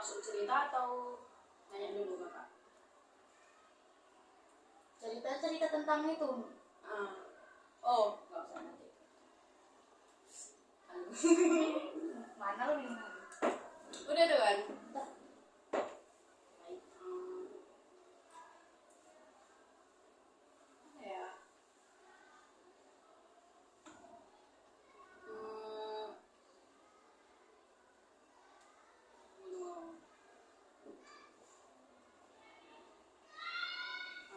langsung cerita atau nanya dulu kakak? Cerita tentang itu. Oh, nggak usah nanti. Mana lu ini? Udah tuh kan? Udah. Baik. Ya.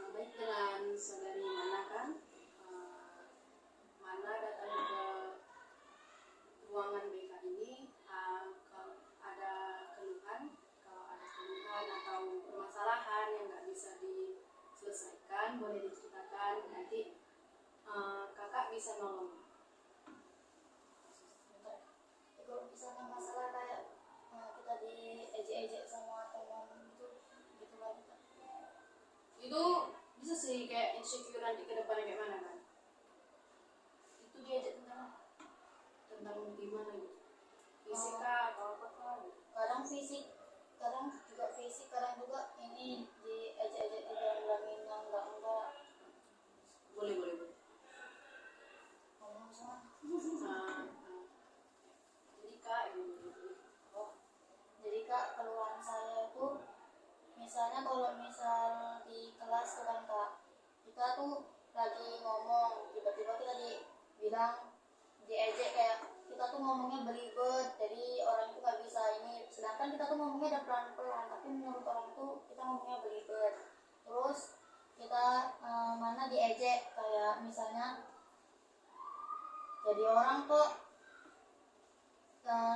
Baik, dengan saudari Mana kan? Mana datang ke ruangan BK ini, kalau ada keluhan, atau permasalahan yang nggak bisa diselesaikan, boleh diceritakan, nanti kakak bisa nolong. Kalau misalnya masalah kayak kita diejek-ejek sama teman gitu lagi kan. Itu bisa sih kayak insecure nanti ke depannya kayak mana kan? Itu diajak tentang gimana gitu, fisika atau apa kan? Kadang fisik, kadang juga fisik, kadang juga ini diejek-ejek dibilangin yang enggak Boleh. ngomong sama. Jadi kak gitu. Jadi kak, keluhan saya itu misalnya kalau misal di kelas tuh kan kak, kita tuh lagi ngomong, tiba-tiba kita dibilang diejek kayak kita tuh ngomongnya belibet, jadi orang itu nggak bisa ini, sedangkan kita tuh ngomongnya udah pelan-pelan, tapi menurut orang tuh kita ngomongnya belibet. Terus kita mana diejek kayak misalnya jadi orang kok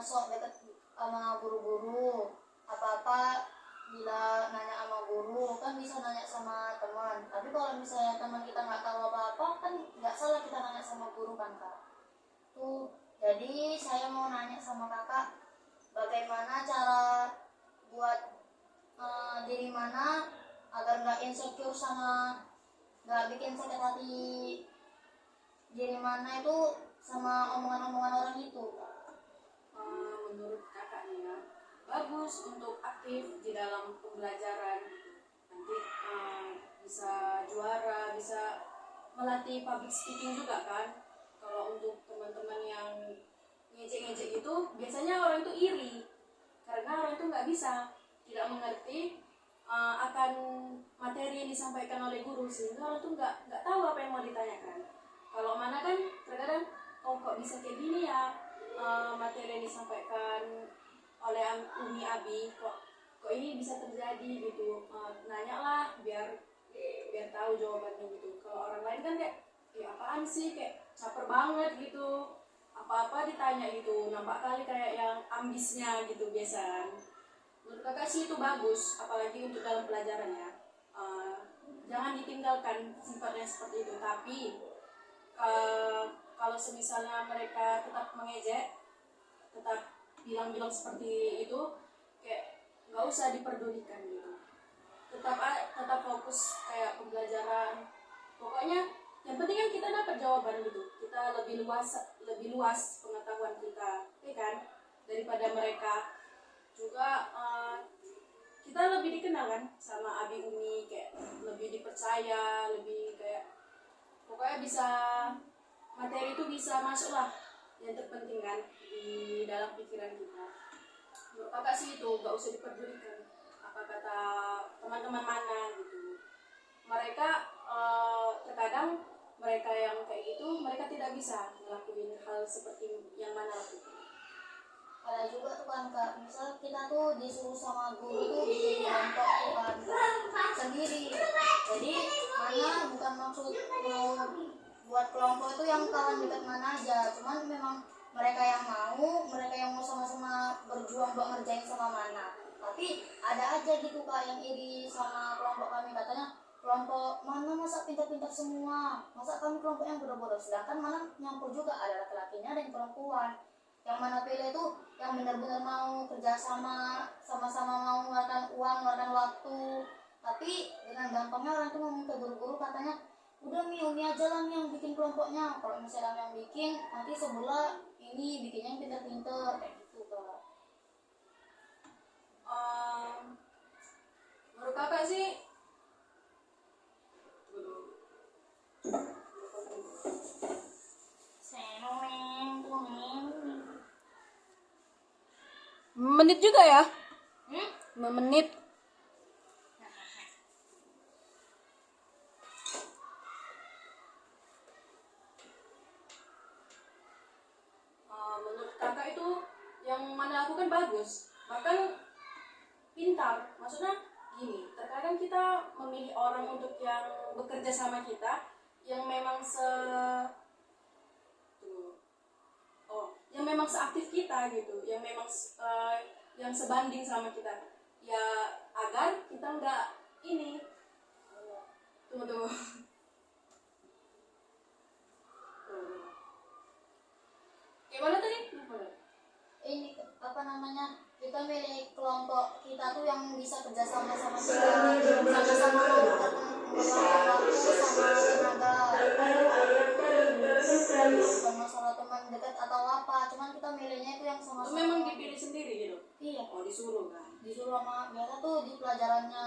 sok deket sama guru-guru, apa-apa bila nanya sama guru kan bisa nanya sama teman, tapi kalau misalnya teman kita nggak tahu apa-apa kan nggak salah kita nanya sama guru kan kak. Tuh, jadi saya mau nanya sama kakak, bagaimana cara buat diri mana agar nggak insecure sama nggak bikin sakit hati diri mana itu sama omongan-omongan orang itu. Menurut kakak nih ya, bagus untuk aktif di dalam pembelajaran gitu. Nanti bisa juara, bisa melatih public speaking juga kan. Kalau untuk teman-teman yang ngejek-ngejek itu, biasanya orang itu iri karena orang itu nggak bisa, tidak mengerti akan materi yang disampaikan oleh guru, sehingga orang itu nggak tahu apa yang mau ditanyakan. Kalau Mana kan terkadang, oh kok bisa kayak gini ya, materi yang disampaikan oleh Umi Abi, kok ini bisa terjadi gitu. Nanya lah biar tahu jawabannya gitu. Kalau orang lain kan kayak ya apaan sih, kayak caper banget gitu, apa-apa ditanya gitu, nampak kali kayak yang ambisnya gitu biasa. Menurut kakak sih itu bagus, apalagi untuk dalam pelajaran ya. Jangan ditinggalkan sifatnya seperti itu, tapi kalau semisalnya mereka tetap mengejek, tetap bilang-bilang seperti itu, kayak nggak usah diperdulikan gitu. Tetap fokus kayak pembelajaran. Pokoknya yang penting kan kita dapat jawaban gitu. Kita lebih luas pengetahuan kita, ya kan? Daripada mereka. Juga kita lebih dikenal kan sama Abi Umi, kayak lebih dipercaya, lebih kayak pokoknya bisa, materi itu bisa masuk lah, yang terpenting kan di dalam pikiran kita. Menurut kakak sih itu gak usah diperdulikan apa kata teman-teman Mana gitu. Mereka terkadang mereka yang kayak gitu, mereka tidak bisa melakukan hal seperti yang Mana lakukan. Ada juga tuh kan kak, misal kita tuh disuruh sama guru tuh bikin kelompok tuh kan sendiri, jadi Mana bukan maksud mau buat kelompok itu yang kawan dekat Mana aja, cuman memang mereka yang mau sama-sama berjuang buat ngerjain sama Mana, tapi ada aja gitu kak yang iri sama kelompok kami, katanya kelompok Mana masa pintar-pintar semua, masa kami kelompok yang bodoh-bodoh, sedangkan Mana nyampur juga, ada laki-lakinya dan perempuan. Yang Mana pilih itu yang benar-benar mau kerjasama, sama-sama mau mengeluarkan uang, mengeluarkan waktu. Tapi dengan gampangnya orang itu ngomong ke guru-guru, katanya udah Umi aja lah yang bikin kelompoknya, kalau misalnya yang bikin nanti sebelah ini bikinnya yang pinter-pinter kayak gitu kak. Menurut kakak sih, menit juga ya? 5 menit. Menurut kakak itu yang mana lakukan bagus, bahkan pintar. Maksudnya gini, terkadang kita memilih orang untuk yang bekerja sama kita, yang memang yang memang seaktif kita gitu, yang memang yang sebanding sama kita, ya agar kita nggak ini. Tunggu. Kayak mana tadi? Ini apa namanya, kita milih kelompok kita tuh yang bisa kerjasama sama kita, sama-sama mau mengembangkan waktu sama tenaga, bukan masalah teman dekat atau apa, cuman kita milihnya itu yang Itu sama-sama. memang dipilih sendiri gitu? Iya, Oh, disuruh kan? disuruh sama biasa tuh di pelajarannya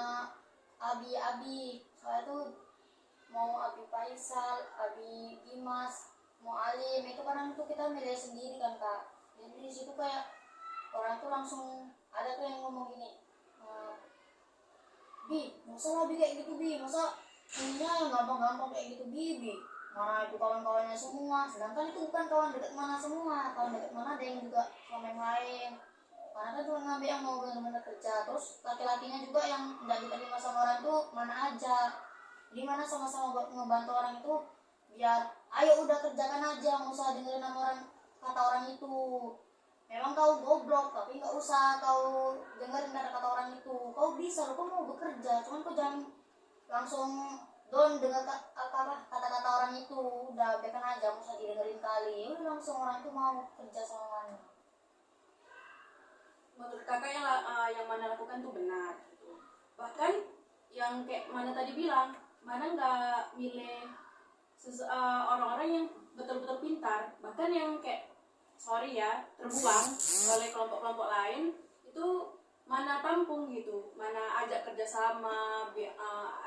Abi, saya tuh mau Abi Faisal, Abi Dimas, mau Alim, itu kadang tuh kita milih sendiri kan kak. Jadi di situ kayak orang tuh langsung ada tuh yang ngomong gini, Bi, masa lah Bi kayak gitu Bi, masa ininya yang gampang-gampang kayak gitu Bi, mana itu kawan-kawannya semua, sedangkan itu bukan kawan dekat mana semua, kawan dekat mana ada yang juga sama yang lain. Karena kan cuma ngambil yang mau benar-benar kerja, terus laki-lakinya juga yang nggak diterima sama orang tuh mana aja. Di mana sama-sama buat ngebantu orang itu, biar ayo udah kerjakan aja, nggak usah dengerin sama orang, kata orang itu. Memang kau goblok, tapi nggak usah kau dengerin kata orang itu. Kau bisa, kau mau bekerja, cuman kau jangan langsung down dengan kata-kata orang itu. Udah biarkan aja, nggak usah didengerin kali. Udah langsung orang itu mau kerja sama mana. Menurut kakak yang mana lakukan tuh benar gitu. Bahkan yang kayak mana tadi bilang, mana nggak milih orang-orang yang betul-betul pintar, bahkan yang kayak sorry ya terbuang oleh kelompok-kelompok lain, itu mana tampung gitu, mana ajak kerjasama,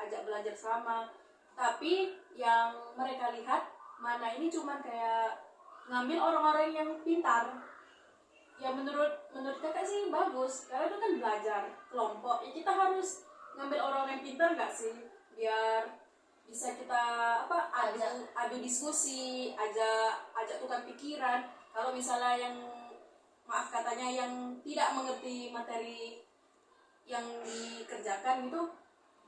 ajak belajar sama. Tapi yang mereka lihat, mana ini cuman kayak ngambil orang-orang yang pintar. Ya menurut kakak sih bagus, karena itu kan belajar kelompok, ya kita harus ngambil orang-orang yang pintar nggak sih, biar bisa kita adu diskusi, ajak tukar pikiran. Kalau misalnya yang maaf katanya yang tidak mengerti materi yang dikerjakan gitu,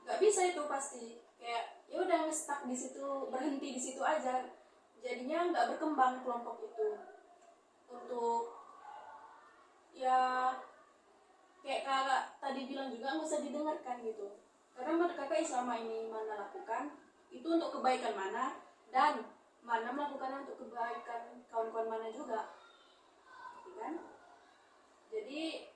nggak bisa itu pasti kayak ya udah nge-stuck di situ, berhenti di situ aja, jadinya nggak berkembang kelompok itu. Untuk ya kayak kakak tadi bilang juga nggak usah didengarkan gitu, karena menurut kakak selama ini mana lakukan itu untuk kebaikan mana, dan mana melakukannya untuk kebaikan kawan-kawan mana juga, gitu kan? Jadi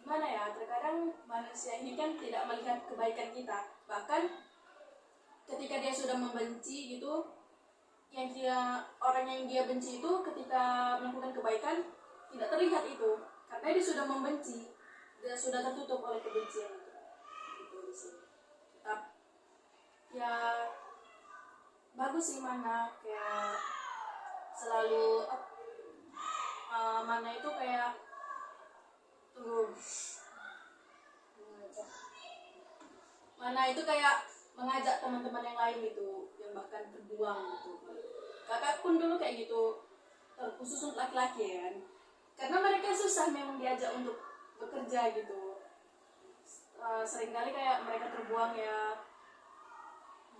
gimana ya, terkadang manusia ini kan tidak melihat kebaikan kita, bahkan ketika dia sudah membenci gitu, orang yang dia benci itu ketika melakukan kebaikan tidak terlihat itu, karena dia sudah membenci, dia sudah tertutup oleh kebencian itu. Gitu di sini. Tetap ya bagus sih mana kayak selalu mana itu kayak mana itu kayak mengajak teman-teman yang lain gitu, yang bahkan berjuang gitu. Kakak pun dulu kayak gitu, khusus untuk laki-laki ya kan, karena mereka susah memang diajak untuk bekerja gitu. Seringkali kayak mereka terbuang ya,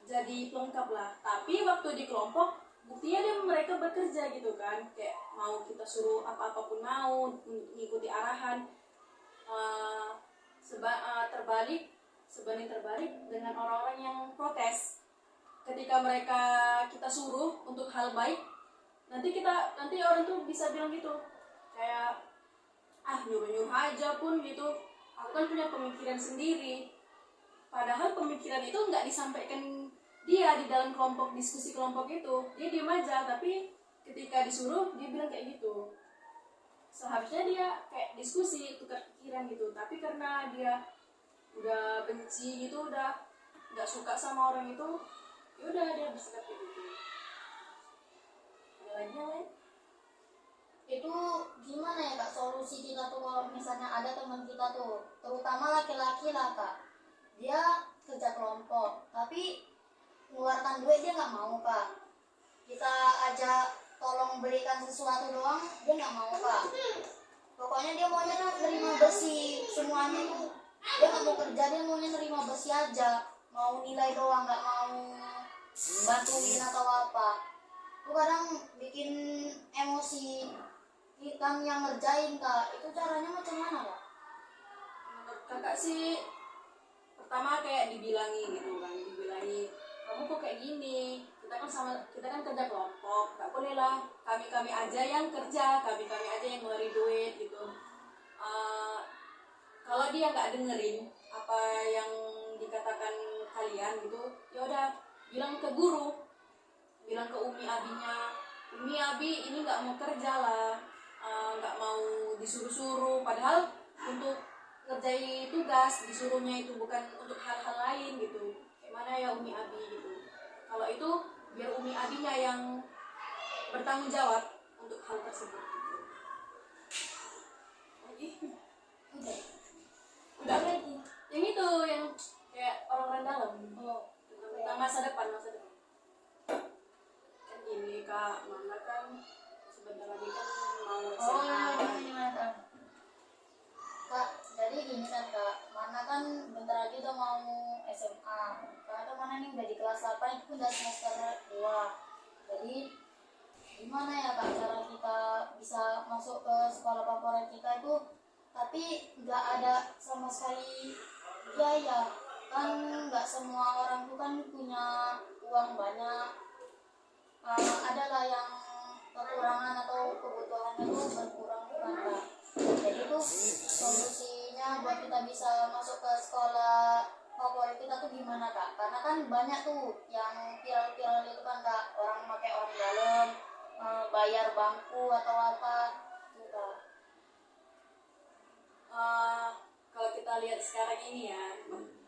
jadi pelengkap lah. Tapi waktu di kelompok buktinya mereka bekerja gitu kan, kayak mau kita suruh apapun mau mengikuti arahan. Sebanding terbalik dengan orang-orang yang protes. Ketika kita suruh untuk hal baik, nanti orang tuh bisa bilang gitu, kayak nyuruh-nyuruh aja pun gitu, aku kan punya pemikiran sendiri. Padahal pemikiran itu nggak disampaikan dia di dalam kelompok, diskusi kelompok itu, dia diem aja, tapi ketika disuruh dia bilang kayak gitu. seharusnya dia kayak diskusi tukar pikiran gitu, tapi karena dia udah benci gitu, udah nggak suka sama orang itu, ya udah dia bersikap kayak gitu. Ada lagi yang lain? Itu gimana ya kak solusi kita tuh kalau misalnya ada teman kita tuh, terutama laki-laki lah kak, dia kerja kelompok tapi mengeluarkan duit dia nggak mau kak, kita ajak tolong belikan sesuatu doang dia nggak mau kak, pokoknya dia maunya tuh nerima besi semuanya tuh, dia nggak mau kerja, dia maunya nerima besi aja, mau nilai doang, nggak mau bantuin atau apa. Itu kadang bikin emosi kita yang ngerjain kak. Itu caranya macam mana kak? Menurut kakak sih, pertama kayak dibilangi gitu kan, dibilangi kamu kok kayak gini, kita kan kerja kelompok, nggak boleh lah kami aja yang kerja, kami aja yang ngeluarin duit gitu. Kalau dia nggak dengerin apa yang dikatakan kalian gitu, ya udah bilang ke guru, bilang ke umi abinya, umi abi ini nggak mau kerja lah, nggak mau disuruh-suruh, padahal untuk ngerjain tugas disuruhnya itu bukan untuk hal-hal lain gitu. Kayak mana ya umi abi gitu. Kalau itu biar umi abinya yang bertanggung jawab untuk hal tersebut gitu. Lagi? Udah. Yang itu yang kayak orang-orang dalam. Oh, Tentang masa depan. Kan gini kak, mana kan sebentar lagi kan mau SMA. iya. Kak, jadi gini kan kak, mana kan bentar lagi udah mau SMA, karena kan mana nih udah di kelas 8 itu udah semester 2. Jadi gimana ya kak cara kita bisa masuk ke sekolah favorit kita itu, tapi nggak ada sama sekali biaya, kan nggak semua orang tuh kan punya uang banyak. Ada lah yang kekurangan atau kebutuhannya tuh berkurang kan kak. Jadi tuh solusinya buat kita bisa masuk ke sekolah favorit kita tuh gimana kak? Karena kan banyak tuh yang viral-viral itu kan kak, orang pakai orang dalam, bayar bangku atau apa gitu kak. Kalau kita lihat sekarang ini ya,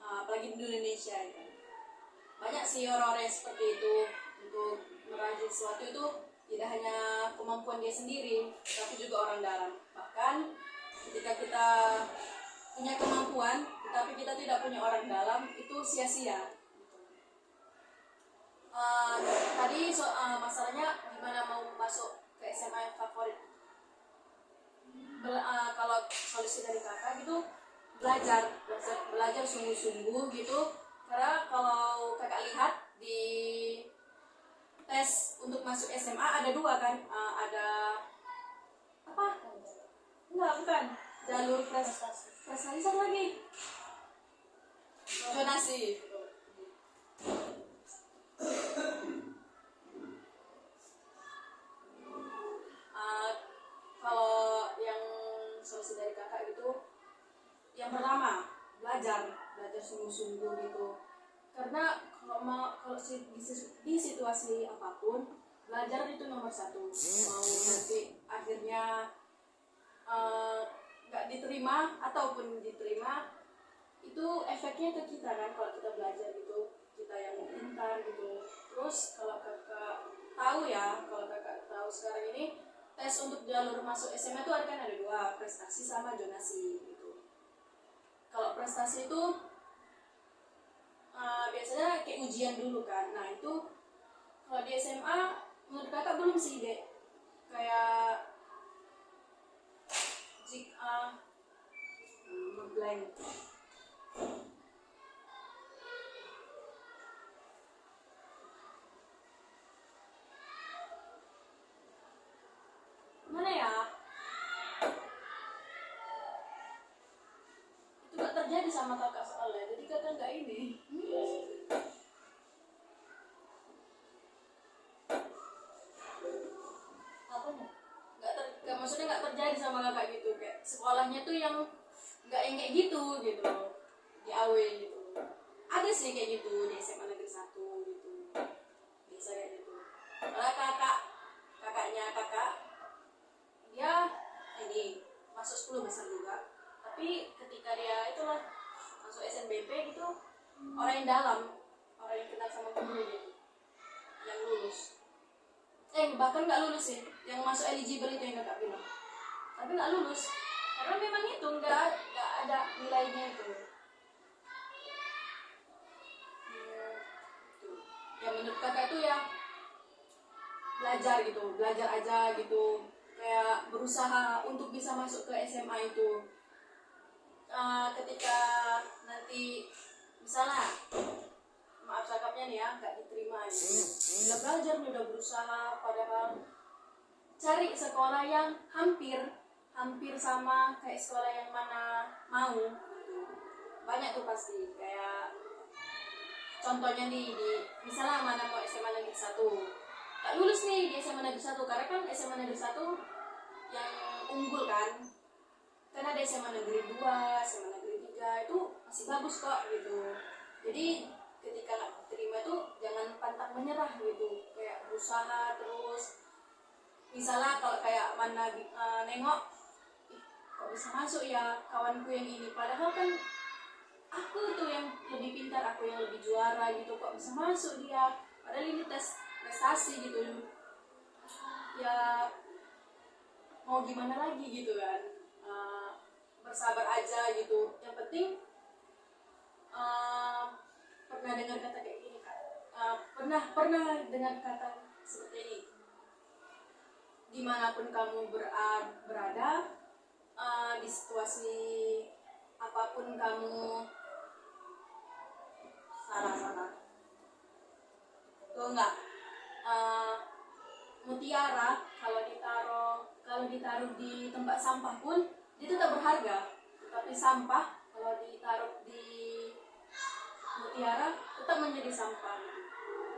apalagi di Indonesia ya, banyak sih orang-orang yang seperti itu. Untuk meraih sesuatu itu tidak hanya kemampuan dia sendiri, tapi juga orang dalam. Bahkan ketika kita punya kemampuan, tetapi kita tidak punya orang dalam, itu sia-sia. Tadi masalahnya gimana mau masuk ke SMA yang favorit. Kalau solusi dari kakak gitu, belajar sungguh-sungguh gitu, karena kalau kakak lihat di tes untuk masuk SMA ada dua kan, ada apa, enggak bukan jalur prestasi, satu lagi zonasi. Kalau yang solusi dari kakak gitu, yang pertama belajar sungguh-sungguh gitu, karena di situasi apapun belajar itu nomor satu. Mau nanti akhirnya nggak diterima ataupun diterima, itu efeknya ke kita kan. Kalau kita belajar gitu, kita yang pintar gitu. Terus kalau kakak tahu sekarang ini tes untuk jalur masuk SMA itu kan ada dua, prestasi sama zonasi gitu. Kalau prestasi itu biasanya kayak ujian dulu kan. Nah itu kalau di SMA menurut kakak belum sih dek, kayak blank. Mana ya? Itu gak terjadi sama kakak soalnya, jadi kakak nggak ini. Apa nih? Maksudnya nggak terjadi sama kakak gitu, kayak sekolahnya tuh yang nggak yang kayak gitu di AW gitu. Ada sih kayak gitu di SMA Negeri 1 gitu, biasa kayak gitu. Kalau kakaknya kakak dia ini masuk 10 besar juga, tapi ketika dia itulah masuk SNBP gitu, orang yang dalam, orang yang kenal sama guru gitu yang lulus, bahkan nggak lulus sih, yang masuk eligible itu yang kakak bilang, tapi nggak lulus karena memang itu nggak ada nilainya itu. Ya menurut kakak itu ya belajar gitu, belajar aja gitu, kayak berusaha untuk bisa masuk ke SMA itu. Ketika nanti misalnya maaf cakapnya nih ya nggak diterima gitu, udah belajar udah berusaha, padahal cari sekolah yang hampir sama kayak sekolah yang mana mau gitu. Banyak tuh pasti, kayak contohnya nih di misalnya mana mau SMA Negeri 1 tak lulus nih di SMA Negeri 1, karena kan SMA Negeri 1 yang unggul kan ada SMA Negeri 2, SMA Negeri 3 itu masih bagus kok gitu. Jadi ketika nggak diterima itu jangan pantang menyerah gitu, kayak berusaha terus. Misalnya kalau kayak mana nengok, ih, kok bisa masuk ya kawanku yang ini, padahal kan aku tuh yang lebih pintar, aku yang lebih juara gitu, kok bisa masuk dia, padahal ini tes prestasi gitu ya, mau gimana lagi gitu kan. Bersabar aja gitu, yang penting pernah dengar kata kayak gini kan, pernah dengar kata seperti ini, dimanapun kamu berada, di situasi apapun kamu, salah tuh enggak, mutiara kalau ditaruh di tempat sampah pun dia tetap berharga, tapi sampah kalau ditaruh di mutiara tetap menjadi sampah.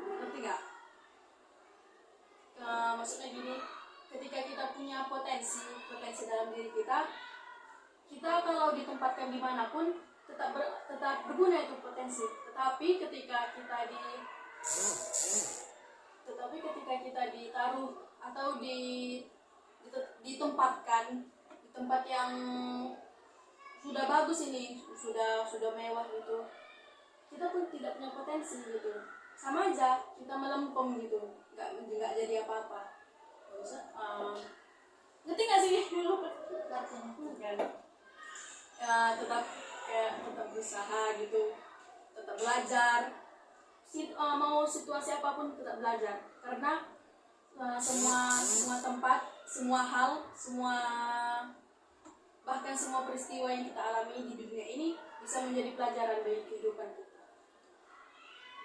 Ngerti nggak? Maksudnya gini, ketika kita punya potensi dalam diri kita kalau ditempatkan dimanapun tetap berguna itu potensi. Tetapi ketika kita ditaruh atau ditempatkan di tempat yang sudah bagus ini, sudah mewah gitu, kita pun tidak punya potensi gitu, sama aja kita melempem gitu, nggak jadi apa-apa. Ngerti nggak sih? Kan ya, tetap berusaha gitu, tetap belajar, mau situasi apapun tetap belajar, karena semua tempat, semua hal, bahkan semua peristiwa yang kita alami di dunia ini bisa menjadi pelajaran bagi kehidupan kita,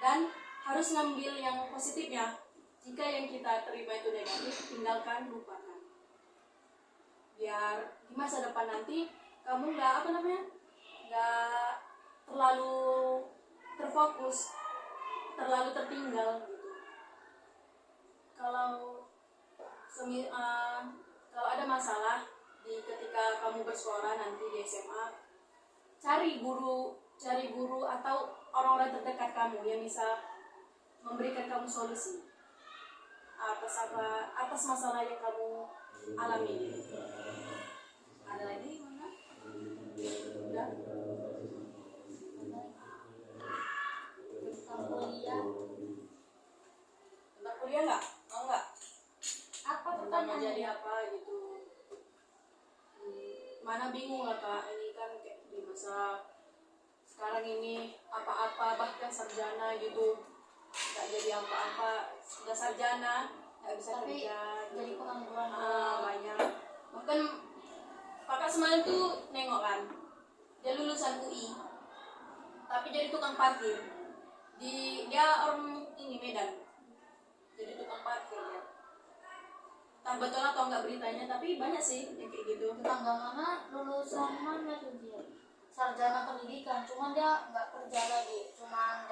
dan harus ngambil yang positifnya. Jika yang kita terima itu negatif, tinggalkan, lupakan, biar di masa depan nanti kamu nggak terlalu terfokus, terlalu tertinggal gitu. Kalau ada masalah ketika kamu bersekolah nanti di SMA, cari guru atau orang-orang terdekat kamu yang bisa memberikan kamu solusi atas masalah yang kamu alami. Ada lagi mana? Udah? Tentang kuliah. Tentang kuliah nggak? Mau nggak? Apa Mau pertanyaannya? jadi apa gitu? Mana bingung lah kak, ini kan kayak di masa sekarang ini apa-apa bahkan sarjana gitu nggak jadi apa-apa, sudah sarjana nggak bisa Tapi kerja jadi gitu. pengangguran. Banyak, bahkan kakak semalam tuh nengok kan, dia lulusan UI tapi jadi tukang parkir, dia orang ini Medan, jadi tukang parkir ya. Tak betul atau enggak beritanya, tapi banyak sih yang kayak gitu. Tetangga mana lulusan mana tuh dia? Sarjana pendidikan, cuman dia nggak kerja lagi, cuman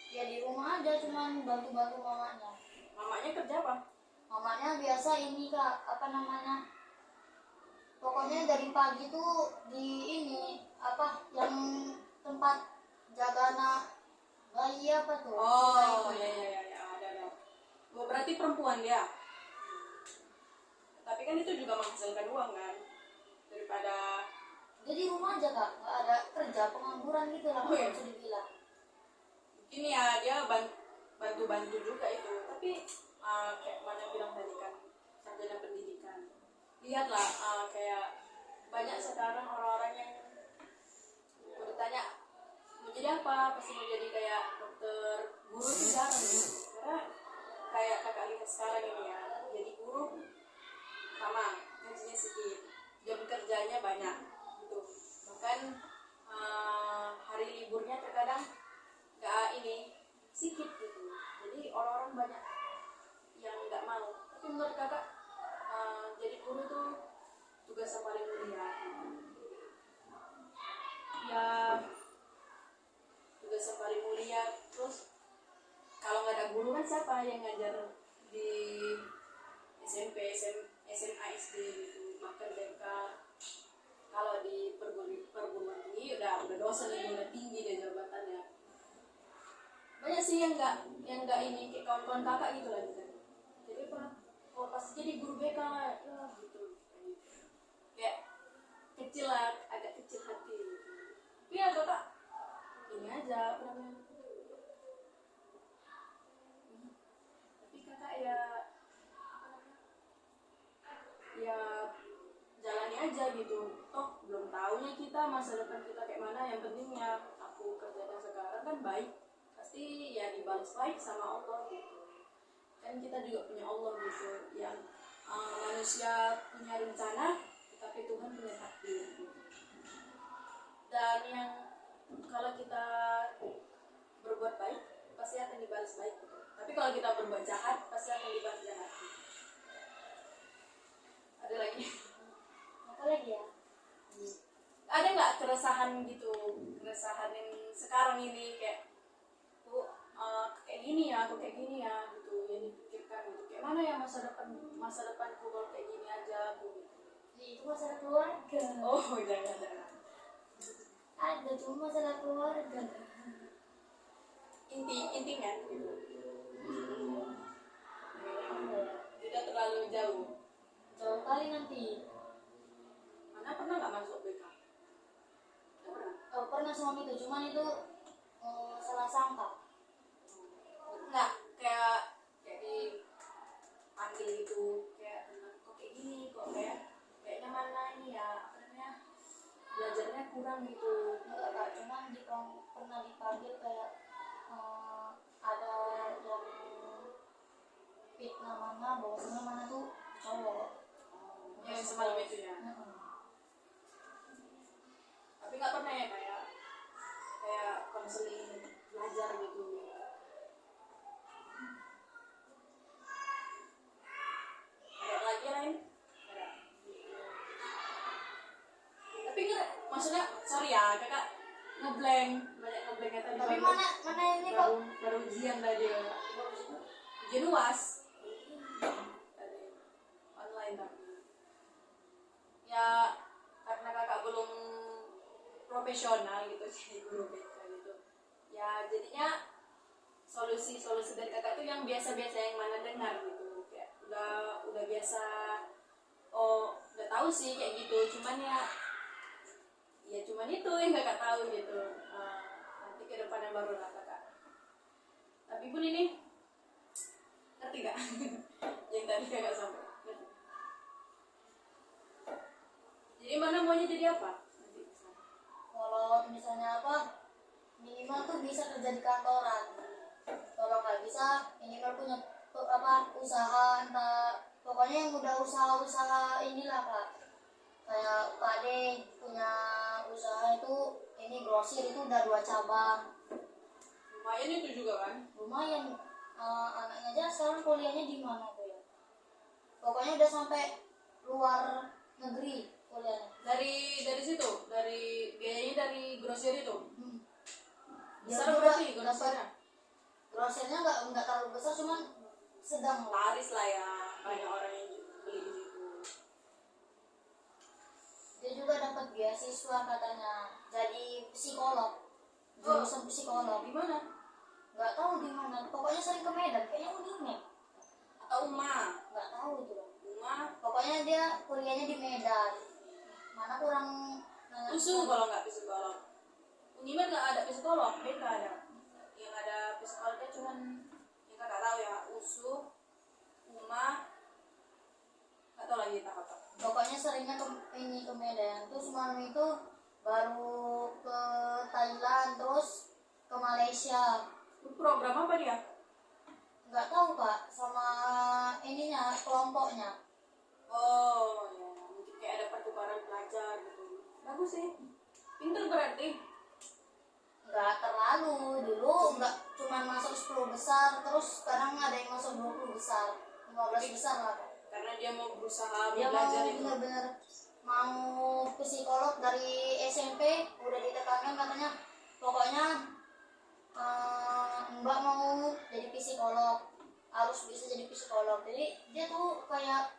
dia di rumah aja, cuman bantu-bantu mamanya. Mamanya kerja apa? Mamanya biasa ini kak, apa namanya? Pokoknya dari pagi tuh di ini yang tempat jaga anak bayi apa tuh? Oh ya ada. Oh, berarti perempuan dia. Tapi kan kan itu juga menghasilkan uang kan, daripada Jadi rumah aja kak, nggak ada kerja, pengangguran gitu lah Oh, iya. bisa dibilang. mungkin ya dia bantu-bantu juga itu, tapi kayak mana bilang tadi kan sarjana pendidikan, lihatlah kayak banyak sekarang orang-orang yang mau ditanya mau jadi apa, pasti mau jadi kayak dokter, guru itu jarang gitu. Karena kayak kakak lihat sekarang ini ya, jadi guru sama gajinya sedikit, jam kerjanya banyak gitu, bahkan hari liburnya terkadang nggak sedikit gitu. Jadi orang-orang banyak yang nggak mau. Tapi menurut kakak jadi guru tuh tugas yang paling mulia ya, tugas yang paling mulia. Terus kalau nggak ada guru kan siapa yang ngajar di SMP, SMA, SD gitu, bahkan TK. Kalau di perguruan tinggi udah dosen yang udah tinggi dan jabatannya. Banyak sih yang nggak ini, kayak kawan-kawan kakak gitu lah gitu. Jadi apa, oh pas jadi guru BK ya gitu, kayak kecil lah, agak kecil hati gitu. Tapi ya kakak ini aja apa namanya, tapi kakak ya apa namanya, ya jalani aja gitu, toh belum tahunya kita masa depan kita kayak mana. Yang pentingnya aku kerjakan sekarang kan baik, pasti ya dibalas baik sama Allah gitu. Kan kita juga punya Allah gitu, yang manusia punya rencana tapi Tuhan punya takdir gitu. Dan yang kalau kita berbuat baik pasti akan dibalas baik gitu. Tapi kalau kita berbuat jahat pasti akan dibalas jahat gitu. Ada lagi Apa lagi ya? ada nggak keresahan gitu, keresahan yang sekarang ini kayak kayak gini ya, aku kayak gini ya gitu, yang dipikirkan gitu, kayak mana ya masa depanku kalau kayak gini aja aku gitu. Itu masalah keluarga. Oh jangan Ada cuma masalah keluarga. intinya gitu. Tidak terlalu jauh. Jauh kali nanti. Mana pernah nggak masuk BK? Nggak pernah. Pernah suami itu, cuman itu salah sangka. Nggak kayak dipanggil gitu, kayak kok kayak gini, kok kayaknya mana ini ya apa namanya, belajarnya kurang gitu. Enggak kak, cuman pernah dipanggil kayak ada yang fitnah mana, bahwasanya mana tuh cowok. Ya semalam itu ya. Tapi nggak pernah ya kayak konseling belajar gitu. Ada lagi lain? Ada. Tapi nggak, maksudnya sorry ya kakak ngeblank, banyak ngeblanknya tadi. Tapi mana ini kok baru ujian tadi ya. Ujian UAS tadi online, tapi ya karena kakak belum profesional gitu jadi guru BK gitu ya, jadinya solusi dari kakak tuh yang biasa-biasa, yang mana dengar gitu, kayak udah biasa, oh udah tahu sih kayak gitu, cuman ya cuman itu yang kakak tahu gitu. Nanti ke depannya baru lah kakak. Tapi pun ini ngerti gak yang tadi kakak sampai ngerti? Jadi mana maunya jadi apa nanti? kalau misalnya apa, minimal tuh bisa kerja di kantoran. Kalau nggak bisa, minimal punya usaha, entah pokoknya yang udah usaha inilah kak. Kayak Pak Ade punya usaha itu, ini grosir itu udah 2 cabang. Lumayan itu juga kan. Lumayan. Anaknya aja sekarang kuliahnya di mana tuh ya? Pokoknya udah sampai luar negeri kuliahnya. Dari situ, dari biayanya dari grosir itu. Dia Besar juga berarti grosirnya. grosirnya nggak terlalu besar, cuman sedang lah. Laris lah ya, banyak orang yang beli di situ. Dia juga dapat beasiswa katanya jadi psikolog, jurusan psikolog. Di mana? Nggak tahu di mana, pokoknya sering ke Medan, kayaknya Unimed. Atau Uma? Nggak tahu itu. Uma? Pokoknya pokoknya dia kuliahnya di Medan. Mana kurang Kalau nggak psikolog. Unimed nggak ada psikolog, BK ada. Yang ada psikolognya cuman yang kakak tahu ya, USU, UMA, nggak tahu lagi tak apa. pokoknya seringnya ke Medan. Terus malam itu baru ke Thailand, terus ke Malaysia. Program apa dia? Nggak tahu kak, sama ininya kelompoknya. Oh ya, mungkin kayak ada pertukaran pelajar gitu. Bagus sih, pinter berarti. Nggak terlalu, dulu nggak cuman masuk 10 besar, terus sekarang ada yang masuk 20 besar, 15 besar lah Kak. Karena dia mau berusaha Dia mau belajar itu. bener-bener mau psikolog dari SMP, udah ditekankan katanya pokoknya Mbak mau jadi psikolog, harus bisa jadi psikolog. Jadi dia tuh kayak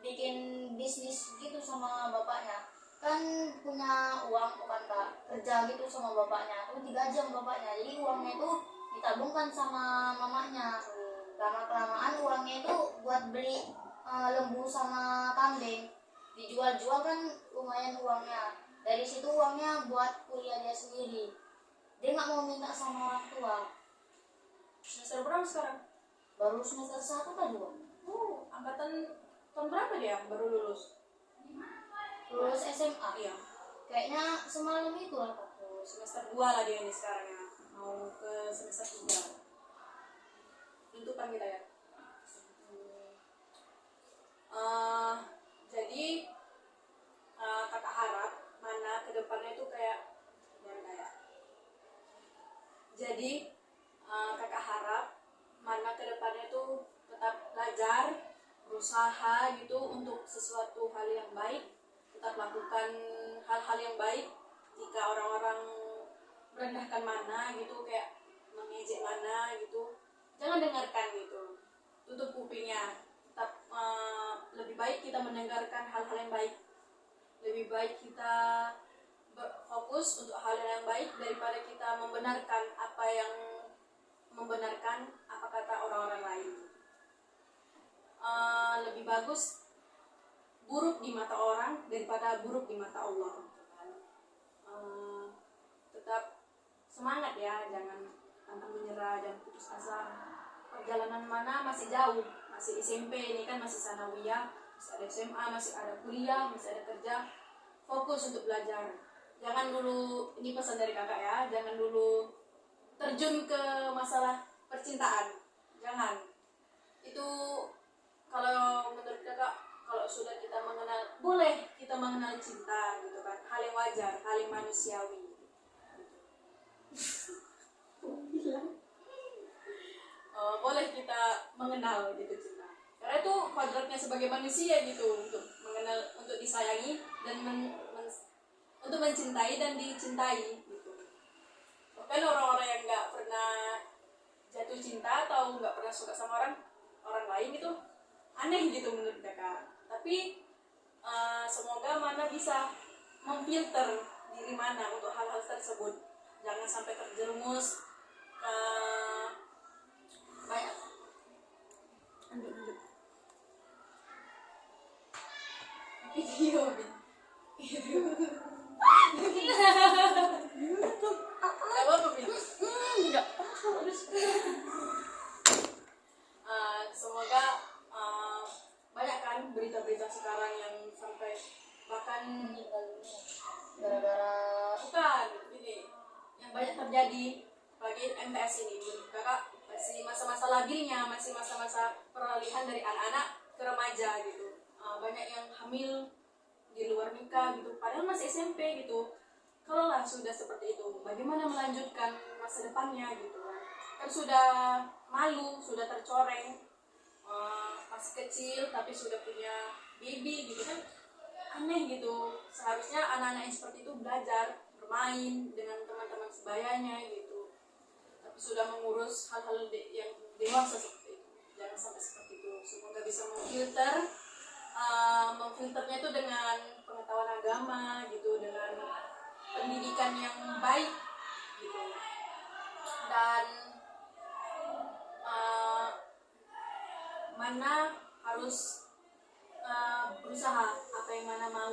bikin bisnis gitu sama bapaknya, kan punya uang tuh kan kak, kerja gitu sama bapaknya, tuh digaji sama bapaknya, jadi uangnya itu ditabungkan sama mamanya. Lama kelamaan uangnya itu buat beli lembu sama kambing, dijual-jual kan lumayan uangnya. Dari situ uangnya buat kuliah dia sendiri, dia nggak mau minta sama orang tua. Semester berapa sekarang? Baru semester 1 kan juga. Angkatan tahun berapa dia baru lulus? Lulus SMA. Iya. Kayaknya semalam itu lah Kak. Semester 2 lah dia ini sekarang ya. Mau ke semester 3. Tuntutan kita ya. Jadi kakak harap mana kedepannya itu kayak gimana ya? Jadi kakak harap mana kedepannya itu tetap belajar, berusaha gitu untuk sesuatu hal yang baik, tetap lakukan hal-hal yang baik. Jika orang-orang merendahkan mana gitu, kayak mengejek mana gitu, jangan dengarkan gitu, tutup kupingnya. Tetap lebih baik kita mendengarkan hal-hal yang baik, lebih baik kita berfokus untuk hal yang baik daripada kita membenarkan apa kata orang-orang lain. Lebih bagus buruk di mata orang daripada buruk di mata Allah. Tetap semangat ya, jangan pantang menyerah, jangan putus asa. Perjalanan mana masih jauh, masih SMP ini kan, masih sanawiyah, masih ada SMA, masih ada kuliah, masih ada kerja. Fokus untuk belajar. Jangan dulu, ini pesan dari kakak ya, jangan dulu terjun ke masalah percintaan. Jangan. Itu kalau menurut kakak, kalau sudah kita mengenal, boleh kita mengenal cinta gitu kan, hal yang wajar, hal yang manusiawi. Boleh kita mengenal gitu cinta, karena itu kodratnya sebagai manusia gitu, untuk mengenal, untuk disayangi dan untuk mencintai dan dicintai gitu. Bahkan orang-orang yang nggak pernah jatuh cinta atau nggak pernah suka sama orang lain itu aneh gitu menurut kakak. Tapi semoga mana bisa memfilter diri mana untuk hal-hal tersebut, jangan sampai terjerumus ke banyak video apa enggak. Semoga banyak kan berita-berita sekarang yang sampai bahkan Gara-gara bukan ini yang banyak terjadi bagi MTS ini. Kakak masih masa-masa labilnya, masih masa-masa peralihan dari anak-anak ke remaja gitu. Banyak yang hamil di luar nikah gitu, padahal masih SMP gitu. Kalau lah sudah seperti itu, bagaimana melanjutkan masa depannya gitu kan sudah malu, sudah tercoreng, masih kecil tapi sudah punya baby gitu kan, aneh gitu. Seharusnya anak-anak yang seperti itu belajar bermain dengan teman-teman sebayanya gitu, tapi sudah mengurus hal-hal yang dewasa seperti itu. Jangan sampai seperti itu. Semoga bisa memfilternya itu dengan pengetahuan agama gitu, dengan pendidikan yang baik gitu, dan mana harus berusaha apa yang mana mau.